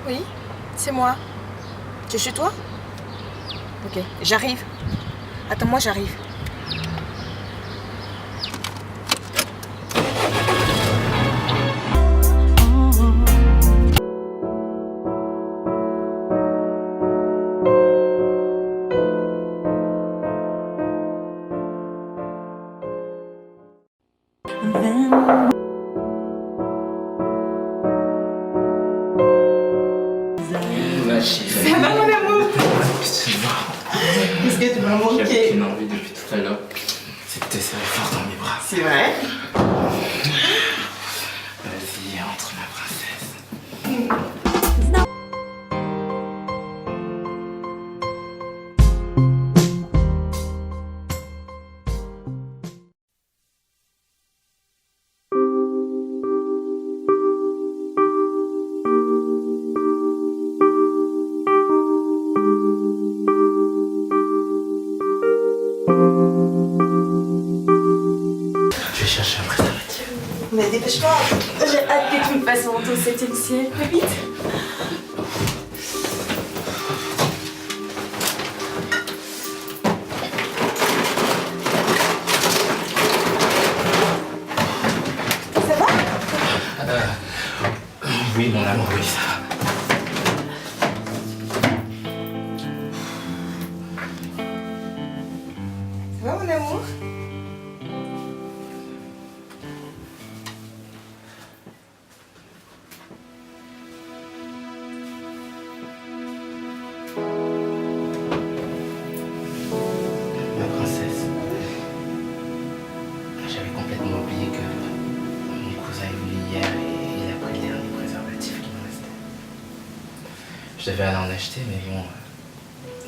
Oui, c'est moi. Tu es chez toi? Ok, j'arrive. Attends-moi, j'arrive. Ça va mon amour? Qu'est-ce que tu m'as manqué? J'avais une envie depuis tout à l'heure. C'est de te serrer fort dans mes bras. C'est vrai? Vas-y, entre ma princesse. Je vais chercher un préservatif. Mais dépêche-toi, j'ai hâte que tu me fasses mon toast cette ciel plus vite. Ça va? Oui, mon amour, oui, ça va. Ça va mon amour? Ma princesse, j'avais complètement oublié que mon cousin est venu hier et il a pris le dernier préservatif qui me restait. Je devais aller en acheter, mais bon,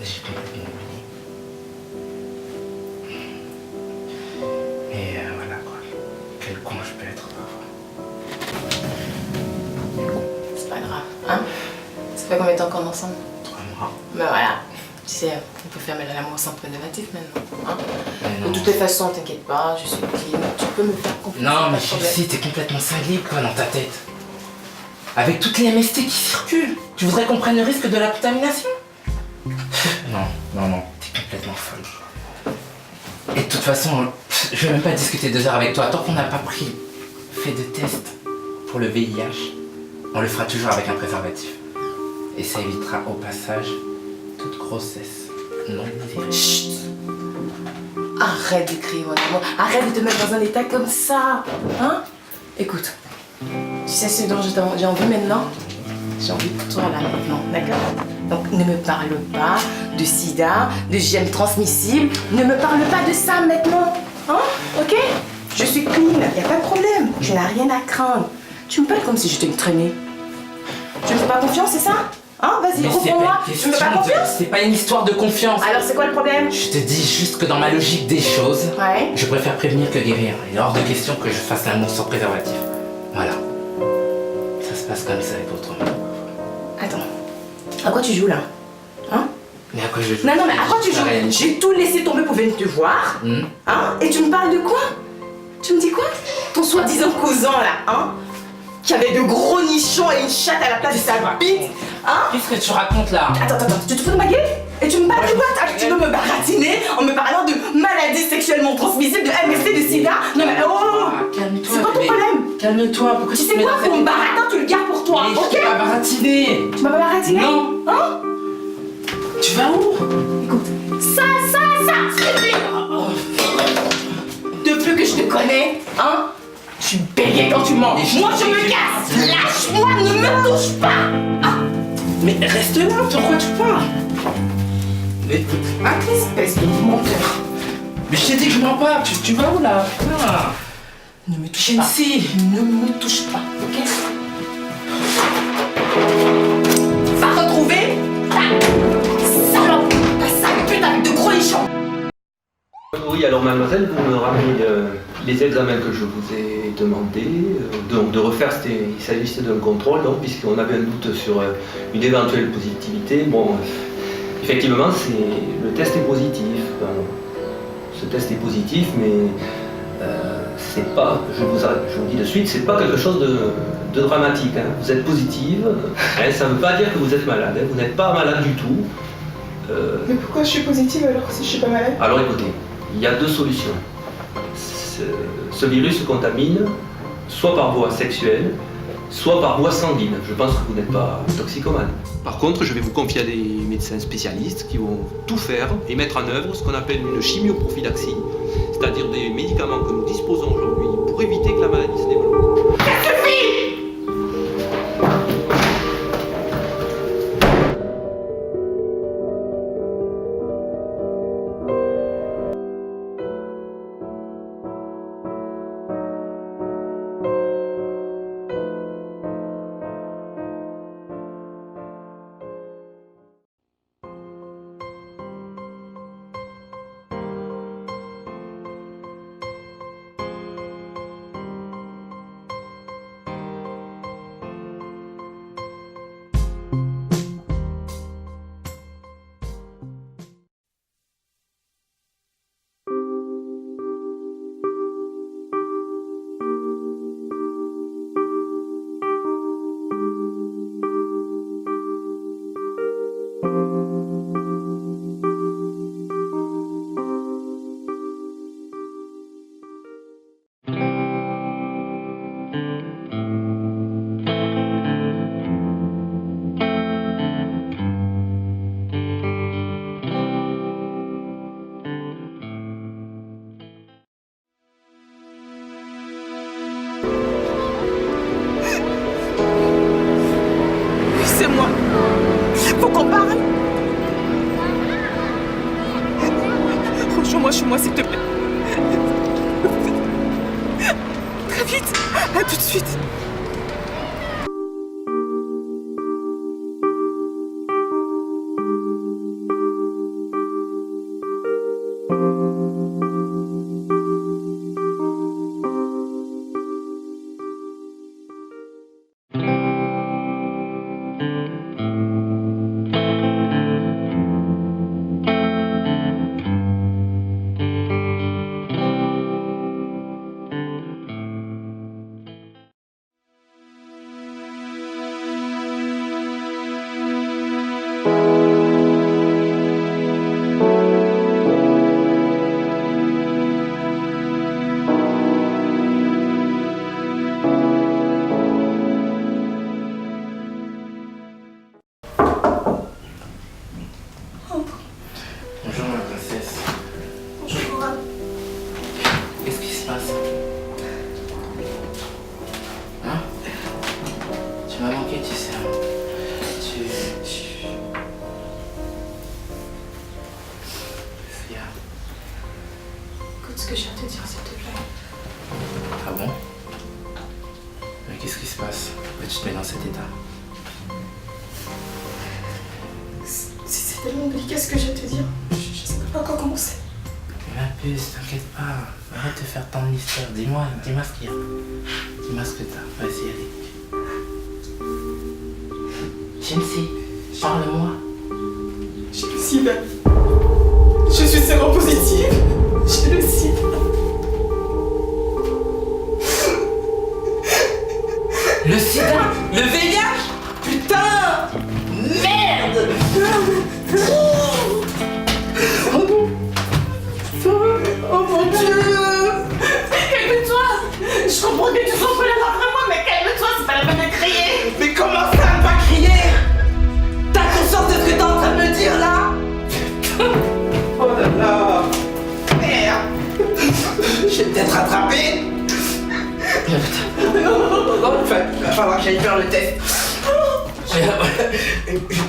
j'ai complètement oublié. Et voilà quoi, quel con je peux être parfois. C'est pas grave, hein? Ça fait combien de temps qu'on est ensemble? 3 mois. Ben voilà, tu sais, on peut faire l'amour sans préservatif maintenant, hein? Mais non. De toutes les façons, t'inquiète pas, je suis clean, tu peux me faire confiance. Non, mais pas de problème. Chelsea, t'es complètement cinglée quoi dans ta tête. Avec toutes les MST qui circulent, tu voudrais qu'on prenne le risque de la contamination? Non, non, non, t'es complètement folle. Et de toute façon, je vais même pas discuter 2 heures avec toi. Tant qu'on n'a pas fait de test pour le VIH, on le fera toujours avec un préservatif. Et ça évitera au passage toute grossesse non désirée. Chut! Arrête de crier mon amour, arrête de te mettre dans un état comme ça, hein? Écoute, tu sais ce dont j'ai envie maintenant? J'ai envie pour toi là maintenant, d'accord? Donc ne me parle pas de sida, de gènes transmissibles, ne me parle pas de ça maintenant, hein? Ok? Je suis clean, y a pas de problème, tu n'as rien à craindre. Tu me parles comme si j'étais une traînée. Tu me fais pas confiance, c'est ça? Hein? Vas-y, Mais c'est reprends-moi, pas une tu me fais pas question confiance? c'est pas une histoire de confiance. Alors c'est quoi le problème? Je te dis juste que dans ma logique des choses, Ouais. je préfère prévenir que guérir. Il est hors de question que je fasse l'amour sans préservatif. Voilà. Ça se passe comme ça et pour toi. Attends, à quoi tu joues là? Hein? Mais à quoi je joue? Non, mais à quoi tu La réalité. joues? J'ai tout laissé tomber pour venir te voir. Hmm. Hein? Et tu me parles de quoi? Tu me dis quoi? Ton soi-disant cousin là, hein? Qui avait de gros nichons et une chatte à la place de sa bite. Hein? Qu'est-ce que tu racontes là? Attends, tu te fous de ma gueule? Et tu me parles de quoi? Tu veux me baratiner en me parlant de maladies sexuellement transmissibles, de MST, de sida? Non mais oh! Calme-toi. C'est quoi ton bébé. problème? Calme-toi. Pourquoi Tu te sais mets quoi? dans cette- Ton baratin, tu le gardes pour toi, Mais je ok? t'ai pas baratiné. Tu m'as pas baratiné? Non. Hein? Tu vas où? Écoute, ça, suffit! Depuis que je te connais, hein, tu bégayes quand tu mens. Mais je- Moi, je me casse! Lâche-moi, ne me touche pas! Ah, Mais reste là, pourquoi tu parles? Mais, espèce de menteur. mais je t'ai dit que je mens pas, tu vas où là? Ah. Ne me touche pas. Chelsea. Ne me touche pas, ok? Va retrouver ta salope, ta sale pute avec de gros nichons. Oui, alors mademoiselle, vous me rappelez les examens que je vous ai demandé de refaire, il s'agissait d'un contrôle, donc, puisqu'on avait un doute sur une éventuelle positivité. Bon, effectivement, le test est positif. Ce test est positif, mais c'est pas, je vous dis de suite, c'est pas quelque chose de dramatique. Hein. Vous êtes positive, hein, ça ne veut pas dire que vous êtes malade, hein. Vous n'êtes pas malade du tout. Mais pourquoi je suis positive alors si je suis pas malade? Alors écoutez, il y a deux solutions. Ce virus se contamine soit par voie sexuelle, soit par voie sanguine. Je pense que vous n'êtes pas toxicomane. Par contre, je vais vous confier à des médecins spécialistes qui vont tout faire et mettre en œuvre ce qu'on appelle une chimioprophylaxie, c'est-à-dire des médicaments que nous disposons aujourd'hui pour éviter que la maladie se développe. C'est moi. Faut qu'on parle. Rejoins-moi chez moi, s'il te plaît. Très vite. À tout de suite. Bonjour ma princesse. Bonjour. Qu'est-ce qui se passe? Hein? Tu m'as manqué, tu sais. Sophia. Écoute ce que je viens de te dire, s'il te plaît. Ah bon? Mais qu'est-ce qui se passe? Pourquoi tu te mets dans cet état? C'est tellement délicat ce que je viens de te dire. Je sais même pas encore commencer. Mais ma puce, t'inquiète pas. Arrête de faire tant d'histoires. Dis-moi ce qu'il y a. Dis-moi ce que t'as. Vas-y, allez. Shensi, parle-moi. J'ai le sida. Je suis séropositive. J'ai le sida. Le sida? Le VIH? Putain! Merde! Oh mon Dieu! Calme-toi! Je comprends que tu sois en colère après moi, mais calme-toi, c'est pas la peine de crier! Mais comment ça, ne pas crier? T'as conscience de ce que t'es en train de me dire là? Oh là là! Merde! Je vais peut-être rattraper! Non, il va falloir que j'aille faire le test. Je vais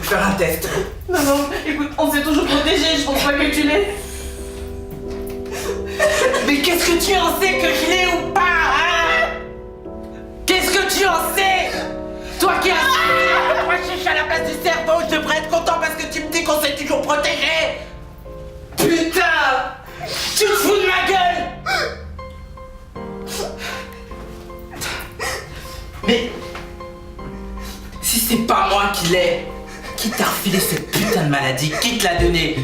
faire un test. Non, écoute, on s'est toujours protégé, je pense pas que tu l'aies. Mais qu'est-ce que tu en sais que je l'ai ou pas, hein? Qu'est-ce que tu en sais? Toi qui as... Moi je suis à la place du cerveau, je devrais être content parce que tu me dis qu'on s'est toujours protégé. Putain! Tu te fous de ma gueule? Mais... si c'est pas moi qui l'ai, qui t'a refilé cette putain de maladie? Qui te l'a donné?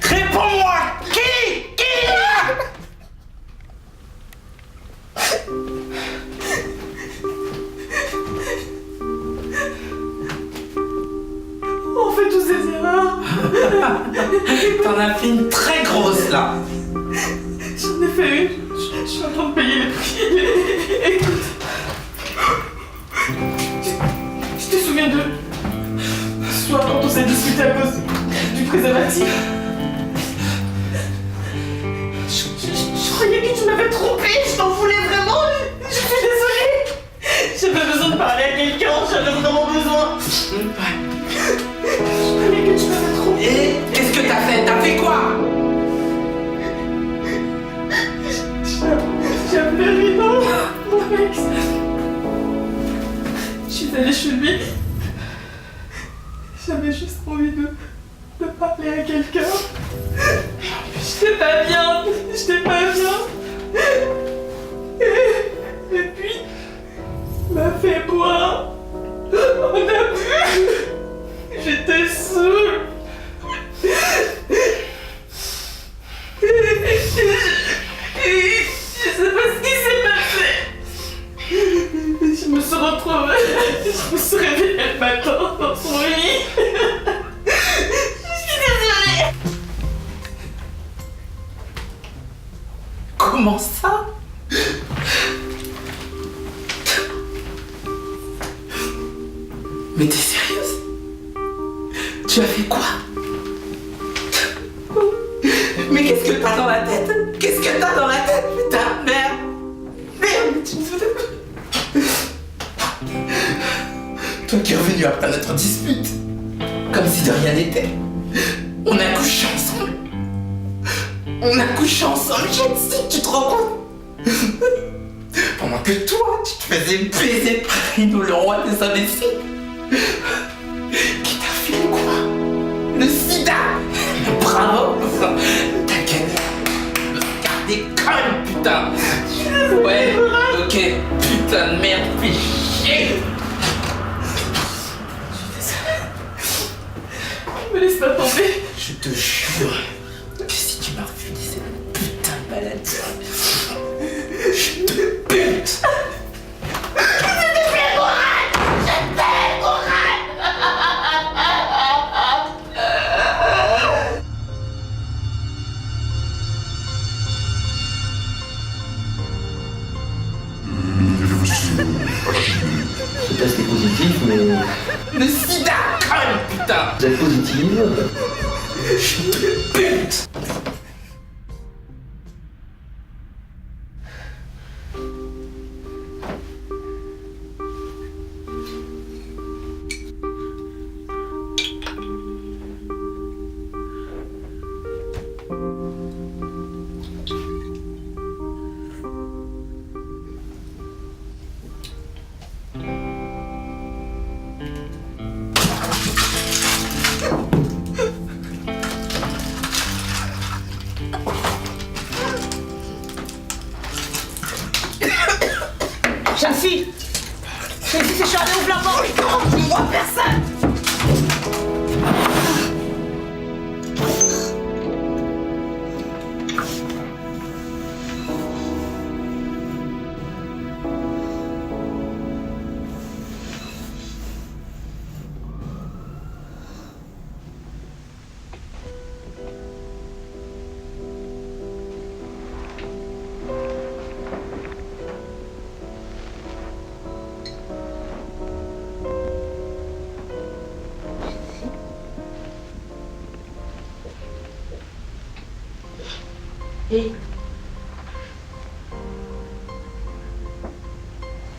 Réponds-moi! Qui? ces erreurs. T'en as fait une très grosse là. J'en ai fait une. Je suis en train de payer le prix. Écoute. Tu te souviens de ce soir quand on s'est disputé à cause du préservatif? Je croyais que tu m'avais trompé. Je t'en voulais vraiment. Je suis désolée. J'avais besoin de parler à quelqu'un. J'avais vraiment besoin. Je croyais que tu m'avais trompé. Et qu'est-ce que t'as fait? T'as fait quoi? J'ai appelé Rino, mon ex. Je suis allée chez lui. J'avais juste envie de parler à quelqu'un. J'étais pas bien. Et puis, il m'a fait boire. On a bu. J'étais saoule. Je sais pas ce qui s'est passé. Je me suis retrouvée. Je me suis réveillée le matin dans son lit. Je suis désolée. Comment ça? Mais t'es sérieuse? Tu as fait quoi? Mais qu'est-ce que t'as dans la tête? Qu'est-ce que t'as dans la tête, putain? Merde! Merde, mais tu me fous de... Toi qui es revenu après notre dispute, comme si de rien n'était. On a couché ensemble. Tu te rends compte? Pendant que toi, tu te faisais baiser par Rino, le roi des imbéciles. Qui t'a fait quoi? Le sida? Bravo! T'as gagné le Oscar des connes, putain! Ouais, ok, putain de merde, fais chier! Me laisse pas tomber. Je te jure que si tu m'as refusé cette putain de maladie, je te bute! Ce test est positif, mais Le sida, conne, putain! vous êtes positive. Je te bute! Chelsea, c'est Charlie, ouvre la porte. Non, je vois personne. Hé,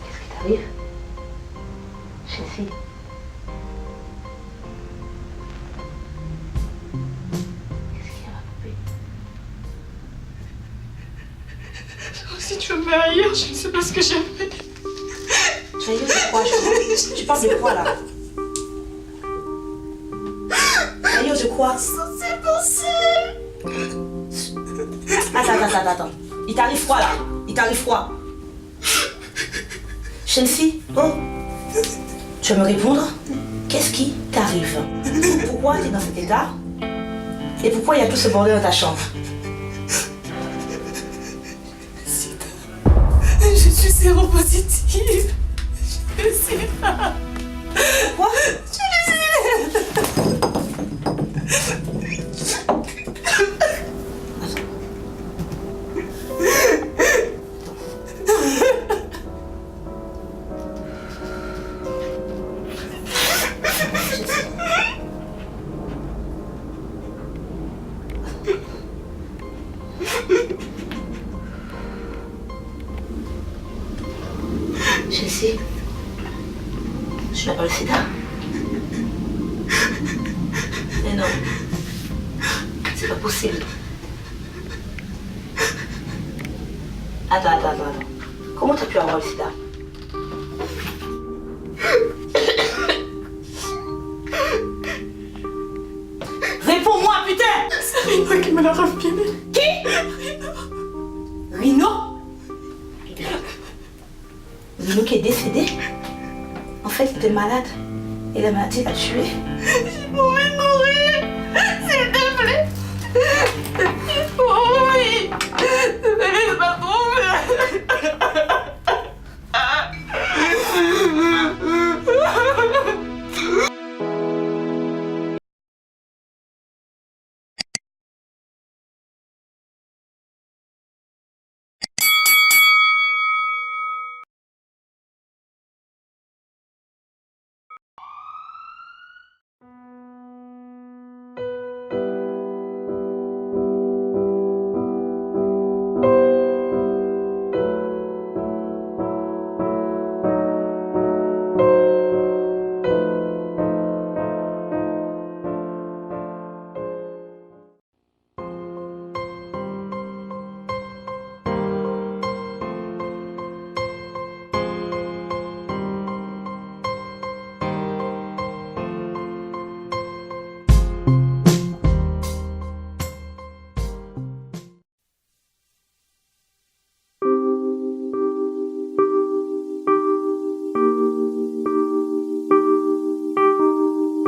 qu'est-ce qui t'arrive? Chelsea. Qu'est-ce qu'il y a, ma poupée? Si tu veux me haïr, je ne sais pas ce que j'ai fait. Tu ailleurs de quoi, tu parles de quoi, là? Ailleurs de quoi? C'est possible. Attends. Il t'arrive froid, là. Il t'arrive froid. Chelsea, oh. Tu vas me répondre? Qu'est-ce qui t'arrive? Pourquoi tu es dans cet état? Et pourquoi il y a tout ce bordel dans ta chambre? Je suis séropositive. Je le sais pas. Quoi? Je le sais. Tu n'as pas le sida? Mais non. C'est pas possible. Attends. Comment t'as pu avoir le sida? Réponds-moi, putain! C'est Rino qui me l'a raffiné. Qui? Rino? Rino qui est décédé? En fait, il était malade. Et la maladie l'a tué. J'ai pas envie de mourir. S'il te plaît. J'ai pas envie. Ne me laisse pas mourir.